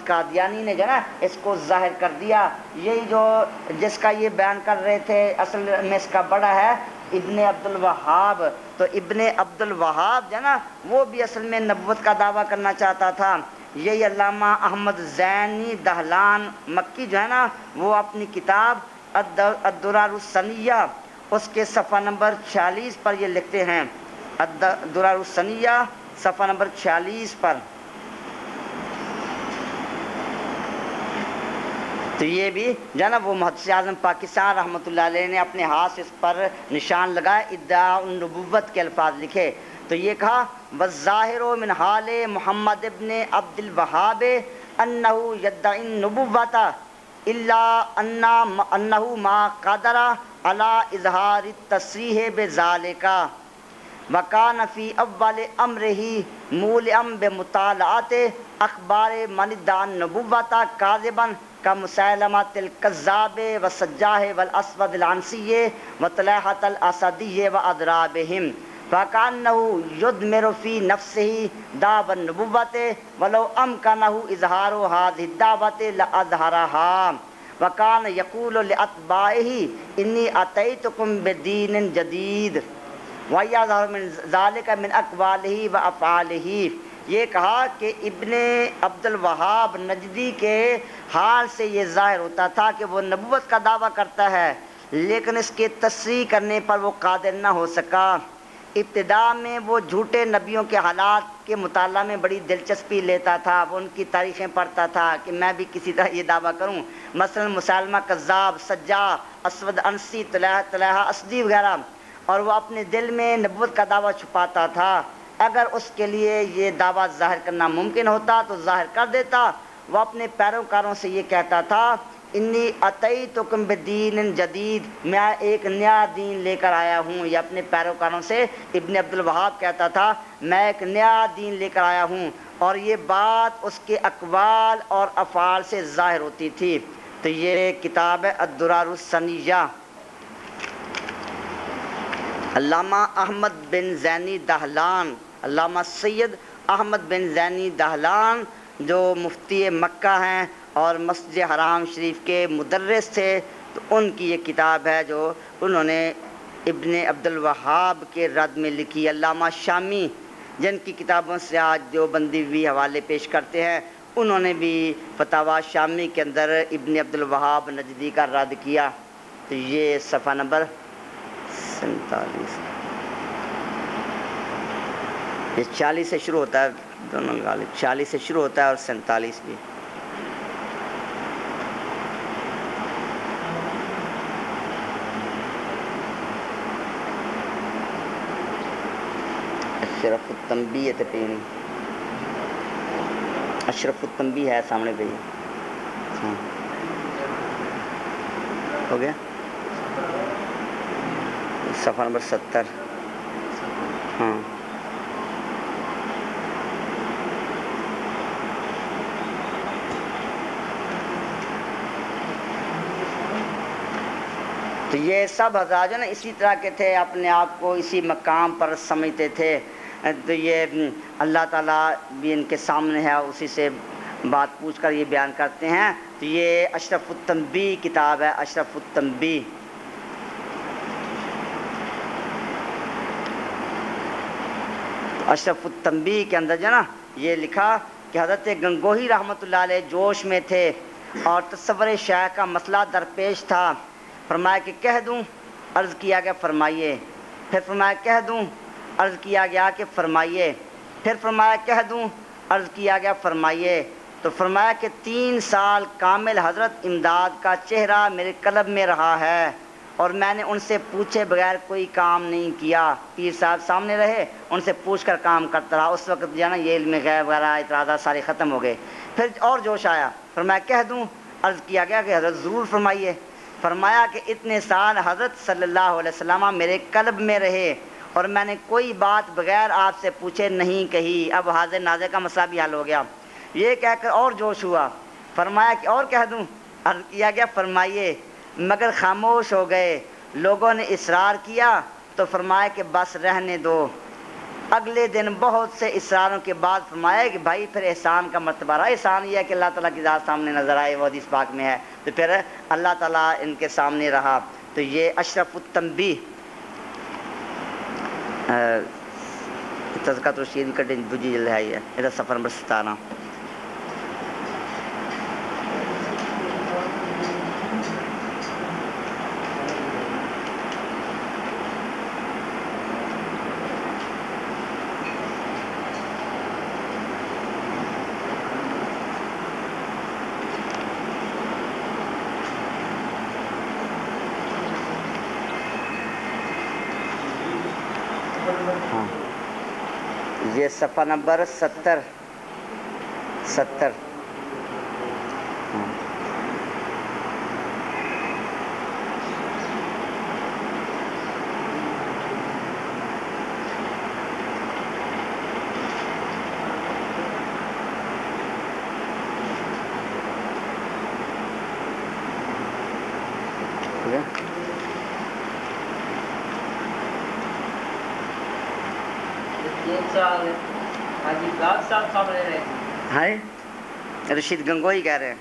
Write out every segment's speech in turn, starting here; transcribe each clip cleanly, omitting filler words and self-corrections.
قادیانی نے جو نا اس کو ظاہر کر دیا. یہی جو جس کا یہ بیان کر رہے تھے اصل میں اس کا بڑا ہے ابن عبد الوہاب. تو ابن عبد الوہاب جو ہے نا وہ بھی اصل میں نبوت کا دعویٰ کرنا چاہتا تھا. یہی علامہ احمد زینی دہلان مکی جو ہے نا وہ اپنی کتاب الدرر الثنیہ اس کے صفحہ نمبر 46 پر یہ لکھتے ہیں. الدرر الثنیہ صفحہ نمبر 46 پر. تو یہ بھی جو ہے نا وہ محدث اعظم پاکستان رحمۃ اللہ علیہ نے اپنے ہاتھ سے اس پر نشان لگائے ادعاء النبوت کے الفاظ لکھے. تو یہ کہا والظاہر من حال محمد ابن عبد الوہاب انہ یدعی النبوۃ الا انہ ما قدر علی اظہار التصریح بذالک وکان فی اول امرہ مولعا بمطالعۃ اخبار من ادعى النبوۃ کاذبا كمسيلمة الكذاب والسجاح والأسود العنسي وطلحة الأسدي وأضرابهم فكأنه يضمر في نفسه دعوى النبوة ولو أمكنه إظهار هذه الدعوة لأظهرها وكان يقول لأتباعه إني أتيتكم بدين جديد ويظهر من ذلك من أقواله وأفعاله. یہ کہا کہ ابن عبد الوہاب نجدی کے حال سے یہ ظاہر ہوتا تھا کہ وہ نبوت کا دعویٰ کرتا ہے لیکن اس کے تصریح کرنے پر وہ قادر نہ ہو سکا. ابتدا میں وہ جھوٹے نبیوں کے حالات کے مطالعہ میں بڑی دلچسپی لیتا تھا. وہ ان کی تاریخیں پڑھتا تھا کہ میں بھی کسی طرح یہ دعویٰ کروں. مثلا مسالمہ کذاب، سجاح، اسود انسی، طلحہ اسدی وغیرہ. اور وہ اپنے دل میں نبوت کا دعویٰ چھپاتا تھا. اگر اس کے لیے یہ دعویٰ ظاہر کرنا ممکن ہوتا تو ظاہر کر دیتا. وہ اپنے پیروکاروں سے یہ کہتا تھا انی اتیتکم بدین جدید، میں ایک نیا دین لے کر آیا ہوں. یہ اپنے پیروکاروں سے ابن عبد الوہاب کہتا تھا میں ایک نیا دین لے کر آیا ہوں. اور یہ بات اس کے اقوال اور افعال سے ظاہر ہوتی تھی. تو یہ کتاب ہے الدرر الثنیہ. علامہ احمد بن زینی دہلان، علامہ سید احمد بن زینی دہلان جو مفتی مکہ ہیں اور مسجد حرام شریف کے مدرس تھے، تو ان کی یہ کتاب ہے جو انہوں نے ابن عبد الوہاب کے رد میں لکھی. علامہ شامی جن کی کتابوں سے آج جو بندی ہوئی حوالے پیش کرتے ہیں، انہوں نے بھی فتاوی شامی کے اندر ابن عبد الوہاب نجدی کا رد کیا. تو یہ صفحہ نمبر 47 یہ 40 سے شروع ہوتا ہے، دونوں غالب 40 سے شروع ہوتا ہے اور 47 بھی. اشرف التنبیہ ہے پہ نہیں، اشرف التنبیہ ہے سامنے پہ ہی. ہاں ہو گیا صفحہ نمبر 70. ہاں تو یہ سب حضرات جو نا اسی طرح کے تھے، اپنے آپ کو اسی مقام پر سمجھتے تھے. تو یہ اللہ تعالیٰ بھی ان کے سامنے ہے، اسی سے بات پوچھ کر یہ بیان کرتے ہیں. تو یہ اشرف التنبیہ کتاب ہے، اشرف التنبیہ. اشرف التنبیہ کے اندر جو نا یہ لکھا کہ حضرت گنگوہی رحمۃ اللہ علیہ جوش میں تھے اور تصور شیخ کا مسئلہ درپیش تھا. فرمایا کہ کہہ دوں؟ عرض کیا گیا فرمائیے. پھر فرمایا کہہ دوں؟ عرض کیا گیا کہ فرمائیے. پھر فرمایا کہہ دوں؟ عرض کیا گیا فرمائیے. تو فرمایا کہ 3 سال کامل حضرت امداد کا چہرہ میرے قلب میں رہا ہے اور میں نے ان سے پوچھے بغیر کوئی کام نہیں کیا. پیر صاحب سامنے رہے، ان سے پوچھ کر کام کرتا رہا. اس وقت جو ہے نا یہ علم غیب وغیرہ اعتراضات سارے ختم ہو گئے. پھر اور جوش آیا، فرمایا کہہ دوں؟ عرض کیا گیا کہ حضرت ضرور فرمائیے. فرمایا کہ اتنے سال حضرت صلی اللہ علیہ وسلم میرے قلب میں رہے اور میں نے کوئی بات بغیر آپ سے پوچھے نہیں کہی. اب حاضر ناظر کا مسئلہ بھی حل ہو گیا. یہ کہہ کر اور جوش ہوا، فرمایا کہ اور کہہ دوں؟ عرض کیا گیا فرمائیے. مگر خاموش ہو گئے. لوگوں نے اصرار کیا تو فرمایا کہ بس رہنے دو. اگلے دن بہت سے اصراروں کے بعد فرمایا کہ بھائی پھر احسان کا مرتبہ رہا. احسان یہ ہے کہ اللہ تعالیٰ کی ذات سامنے نظر آئے, وہ حدیث پاک میں ہے. تو پھر اللہ تعالیٰ ان کے سامنے رہا. تو یہ اشرف التنبیہ تذکرۃ الرشید کا دوسری جلد ہے. یہ ادھر صفحہ نمبر 17. یہ صفحہ نمبر 70. رشید گنگوئی کہہ رہے ہیں.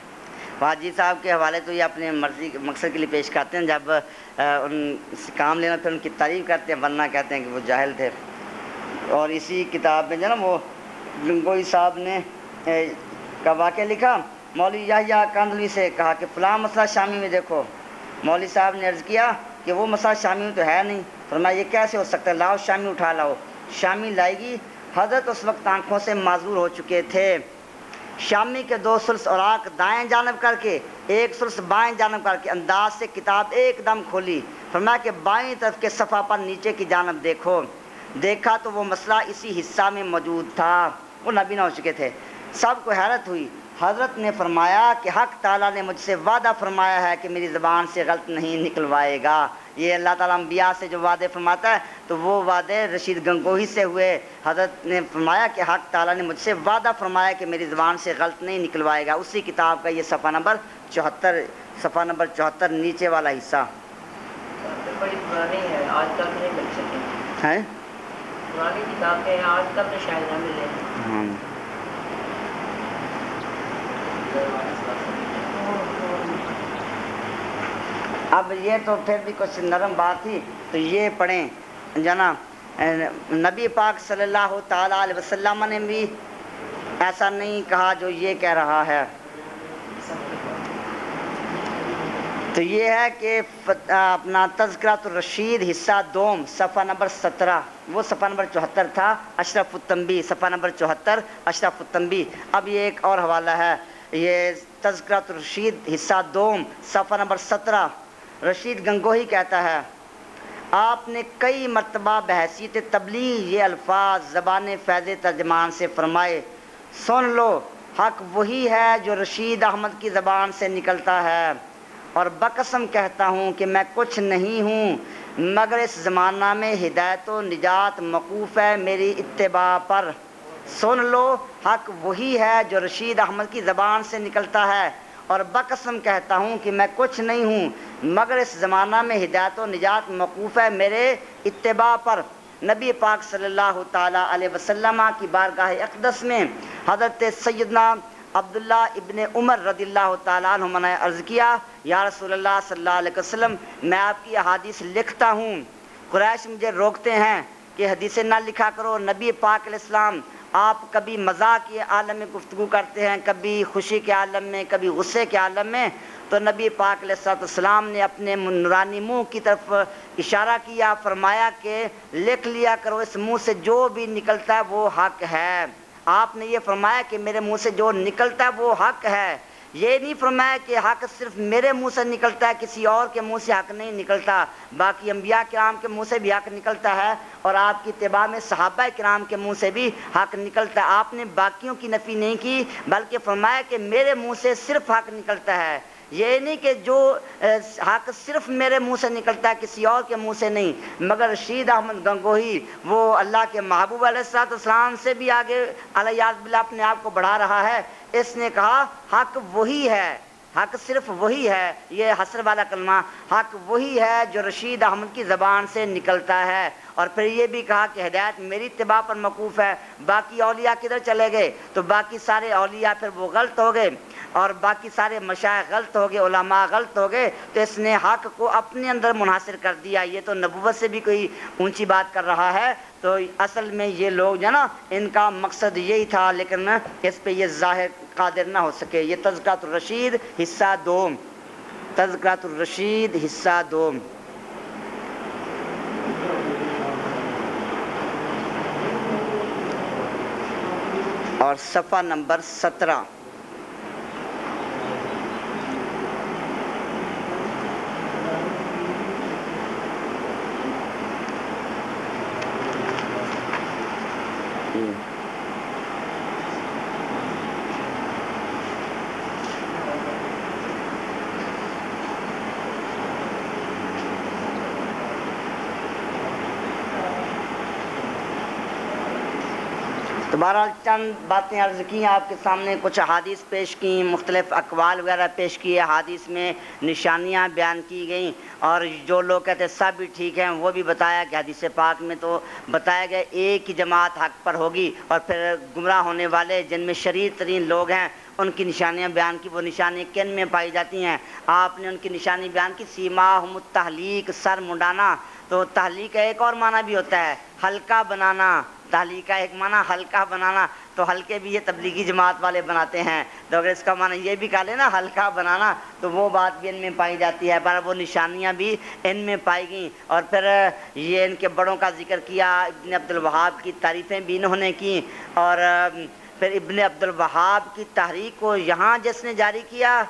حاجی صاحب کے حوالے تو یہ اپنے مرضی مقصد کے لیے پیش کرتے ہیں. جب ان سے کام لینا پھر ان کی تعریف کرتے ہیں, ورنہ کہتے ہیں کہ وہ جاہل تھے. اور اسی کتاب میں جو نا وہ گنگوئی صاحب نے کا واقعہ لکھا. مولوی یحییٰ کاندھلوی سے کہا کہ فلاں مسئلہ شامی میں دیکھو. مولوی صاحب نے عرض کیا کہ وہ مسئلہ شامی میں تو ہے نہیں. فرمایا یہ کیسے ہو سکتا ہے, لاؤ شامی اٹھا لاؤ. شامی لائے گی. حضرت اس وقت آنکھوں سے معذور ہو چکے تھے. شامی کے 2 ثلث اوراق دائیں جانب کر کے 1 ثلث بائیں جانب کر کے انداز سے کتاب ایک دم کھولی. فرمایا کہ بائیں طرف کے صفحہ پر نیچے کی جانب دیکھو. دیکھا تو وہ مسئلہ اسی حصہ میں موجود تھا. وہ نابینا ہو چکے تھے. سب کو حیرت ہوئی. حضرت نے فرمایا کہ حق تعالیٰ نے مجھ سے وعدہ فرمایا ہے کہ میری زبان سے غلط نہیں نکلوائے گا. یہ اللہ تعالیٰ انبیاء سے جو وعدے فرماتا ہے تو وہ وعدے رشید گنگوہی سے ہوئے. حضرت نے فرمایا کہ حق تعالیٰ نے مجھ سے وعدہ فرمایا کہ میری زبان سے غلط نہیں نکلوائے گا. اسی کتاب کا یہ صفحہ نمبر 74 نیچے والا حصہ بڑی پرانی ہے, آج تک نہیں مل سکے. ہے پرانی کتاب ہے, آج تک شاید نہ ملے. اب یہ تو پھر بھی کچھ نرم بات تھی. تو یہ پڑھیں جناب نبی پاک صلی اللہ تعالیٰ علیہ وسلم نے بھی ایسا نہیں کہا جو یہ کہہ رہا ہے. تو یہ ہے کہ اپنا تذکرۃ الرشید حصہ 2 صفحہ نمبر 17. وہ صفحہ نمبر 74 تھا. اشرف التنبیہ صفحہ نمبر 74 اشرف التنبیہ. اب یہ ایک اور حوالہ ہے. یہ تذکرۃ الرشید حصہ 2 صفحہ نمبر 17. رشید گنگوہی کہتا ہے آپ نے کئی مرتبہ بحیثیت تبلیغ یہ الفاظ زبان فیض ترجمان سے فرمائے. سن لو حق وہی ہے جو رشید احمد کی زبان سے نکلتا ہے, اور بقسم کہتا ہوں کہ میں کچھ نہیں ہوں مگر اس زمانہ میں ہدایت و نجات موقوف ہے میری اتباع پر. سن لو حق وہی ہے جو رشید احمد کی زبان سے نکلتا ہے, اور بقسم کہتا ہوں کہ میں کچھ نہیں ہوں مگر اس زمانہ میں ہدایت و نجات موقوف ہے میرے اتباع پر. نبی پاک صلی اللہ تعالیٰ علیہ وسلم کی بارگاہ اقدس میں حضرت سیدنا عبداللہ ابن عمر رضی اللہ تعالیٰ عنہما نے عرض کیا یا رسول اللہ صلی اللہ علیہ وسلم میں آپ کی احادیث لکھتا ہوں. قریش مجھے روکتے ہیں کہ حدیثیں نہ لکھا کرو. نبی پاک علیہ السلام آپ کبھی مذاق کے عالم میں گفتگو کرتے ہیں, کبھی خوشی کے عالم میں, کبھی غصے کے عالم میں. تو نبی پاک علیہ السلام نے اپنے نورانی منہ کی طرف اشارہ کیا, فرمایا کہ لکھ لیا کرو اس منہ سے جو بھی نکلتا ہے وہ حق ہے. آپ نے یہ فرمایا کہ میرے منہ سے جو نکلتا ہے وہ حق ہے. یہ نہیں فرمایا کہ حق صرف میرے منہ سے نکلتا ہے, کسی اور کے منہ سے حق نہیں نکلتا. باقی انبیاء کرام کے منہ سے بھی حق نکلتا ہے, اور آپ کی اتباع میں صحابہ کرام کے منہ سے بھی حق نکلتا ہے. آپ نے باقیوں کی نفی نہیں کی بلکہ فرمایا کہ میرے منہ سے صرف حق نکلتا ہے. یہ نہیں کہ جو حق صرف میرے منہ سے نکلتا ہے کسی اور کے منہ سے نہیں. مگر رشید احمد گنگوہی وہ اللہ کے محبوب علیہ السلام سے بھی آگے علیہ باللہ اپنے آپ کو بڑھا رہا ہے. اس نے کہا حق وہی ہے حق صرف وہی ہے، یہ حسر والا کلمہ، حق وہی ہے جو رشید احمد کی زبان سے نکلتا ہے۔ اور پھر یہ بھی کہا کہ ہدایت میری اتباع پر موقوف ہے، باقی اولیاء کدھر چلے گئے؟ تو باقی سارے اولیاء پھر وہ غلط ہو گئے، اور باقی سارے مشائخ غلط ہو گئے، علماء غلط ہو گئے، تو اس نے حق کو اپنے اندر منحصر کر دیا۔ یہ تو نبوت سے بھی کوئی اونچی بات کر رہا ہے۔ تو اصل میں یہ لوگ جو ہے نا، ان کا مقصد یہی تھا، لیکن اس پہ یہ ظاہر قادر نہ ہو سکے۔ یہ تذکرۃ الرشید حصہ دوم، تذکرۃ الرشید حصہ دوم۔ اور صفحہ نمبر 17۔ تو بہرحال چند باتیں عرض کی آپ کے سامنے، کچھ احادیث پیش کی، مختلف اقوال وغیرہ پیش کیے، احادیث میں نشانیاں بیان کی گئیں، اور جو لوگ کہتے ہیں سب بھی ٹھیک ہیں وہ بھی بتایا کہ حدیث پاک میں تو بتایا گیا ایک ہی جماعت حق پر ہوگی، اور پھر گمراہ ہونے والے جن میں شریر ترین لوگ ہیں ان کی نشانیاں بیان کی۔ وہ نشانیاں کن میں پائی جاتی ہیں؟ آپ نے ان کی نشانی بیان کی، سیماہم التحلیق، سر منڈانا۔ تو تحلیق کا ایک اور معنی بھی ہوتا ہے ہلکا بنانا، تحلیق کا ایک معنی ہلکا بنانا، تو ہلکے بھی یہ تبلیغی جماعت والے بناتے ہیں، تو اگر اس کا معنی یہ بھی کہہ لیں نا ہلکا بنانا، تو وہ بات بھی ان میں پائی جاتی ہے، پر وہ نشانیاں بھی ان میں پائی گئیں۔ اور پھر یہ ان کے بڑوں کا ذکر کیا، ابن عبد الوہاب کی تعریفیں بھی انہوں نے کی، اور پھر ابن عبد الوہاب کی تحریک کو یہاں جس نے جاری کیا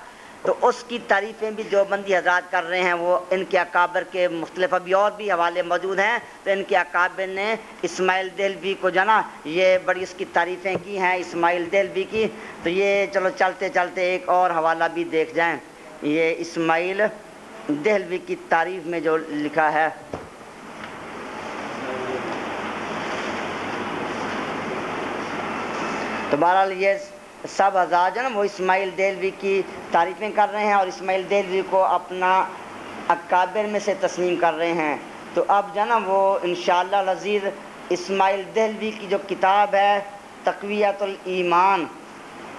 تو اس کی تعریفیں بھی دیوبندی حضرات کر رہے ہیں۔ وہ ان کے اکابر کے مختلف ابھی اور بھی حوالے موجود ہیں، تو ان کے اکابر نے اسماعیل دہلوی کو جانا یہ بڑی اس کی تعریفیں کی ہیں، اسماعیل دہلوی کی۔ تو یہ چلو چلتے چلتے ایک اور حوالہ بھی دیکھ جائیں، یہ اسماعیل دہلوی کی تعریف میں جو لکھا ہے۔ تو بہرحال یہ سب حضرات جو نا وہ اسماعیل دہلوی کی تعریفیں کر رہے ہیں، اور اسماعیل دہلوی کو اپنا اکابر میں سے تسلیم کر رہے ہیں۔ تو اب جو نا وہ انشاءاللہ العزیز اسماعیل دہلوی کی جو کتاب ہے تقویۃ الایمان،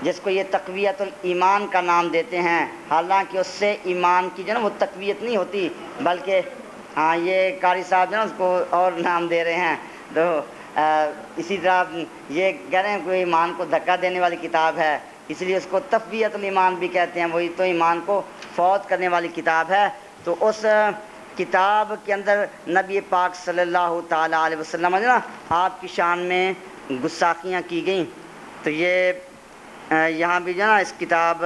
جس کو یہ تقویۃ الایمان کا نام دیتے ہیں، حالانکہ اس سے ایمان کی جو نا وہ تقویت نہیں ہوتی، بلکہ ہاں یہ قاری صاحب جو نا اس کو اور نام دے رہے ہیں۔ تو اسی طرح یہ کہہ رہے ہیں کوئی ایمان کو دھکا دینے والی کتاب ہے، اس لیے اس کو تقویۃ الایمان بھی کہتے ہیں، وہی تو ایمان کو فوت کرنے والی کتاب ہے۔ تو اس کتاب کے اندر نبی پاک صلی اللہ تعالیٰ علیہ وسلم جو نا آپ کی شان میں گستاخیاں کی گئیں۔ تو یہ یہاں بھی جو نا اس کتاب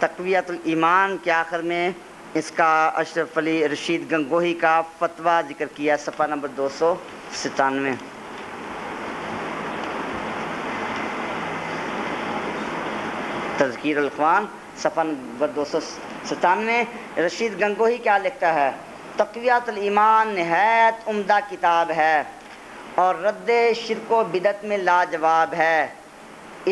تقویۃ الایمان کے آخر میں اس کا اشرف علی رشید گنگوہی کا فتویٰ ذکر کیا، صفحہ نمبر 297۔ تذکیر الاخوان صفحہ نمبر 297۔ رشید گنگوہی کیا لکھتا ہے؟ تقویۃ الایمان نہایت عمدہ کتاب ہے اور رد شرک و بدعت میں لاجواب ہے۔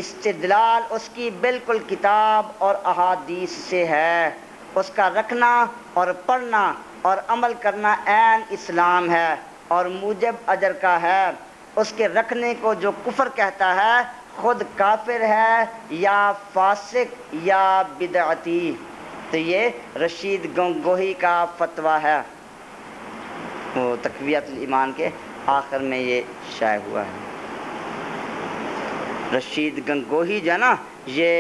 استدلال اس کی بالکل کتاب اور احادیث سے ہے، اس کا رکھنا اور پڑھنا اور عمل کرنا عین اسلام ہے اور موجب اجر کا ہے۔ اس کے رکھنے کو جو کفر کہتا ہے خود کافر ہے یا فاسق یا بدعتی۔ تو یہ رشید گنگوہی کا فتویٰ ہے، وہ تقویۃ الایمان کے آخر میں یہ شائع ہوا ہے۔ رشید گنگوہی جو ہے نا یہ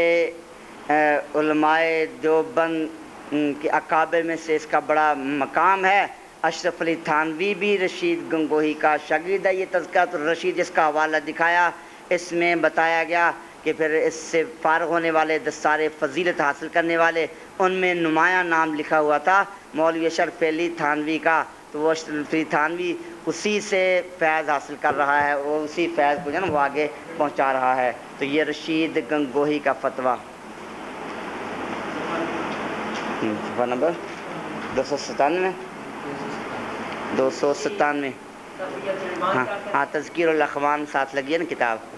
علماء دیوبند کے اکابر میں سے اس کا بڑا مقام ہے۔ اشرف علی تھانوی بھی رشید گنگوہی کا شاگرد ہے۔ یہ تذکرۃ الرشید جس کا حوالہ دکھایا، اس میں بتایا گیا کہ پھر اس سے فارغ ہونے والے دستار فضیلت حاصل کرنے والے ان میں نمایاں نام لکھا ہوا تھا مولوی اشرف علی تھانوی کا۔ تو وہ اشرف علی تھانوی اسی سے فیض حاصل کر رہا ہے، وہ اسی فیض کو جو ہے نا وہ آگے پہنچا رہا ہے۔ تو یہ رشید گنگوہی کا فتویٰ، صفحہ نمبر 297۔ ہاں تذکیر الاخوان ساتھ لگی ہے نا کتاب۔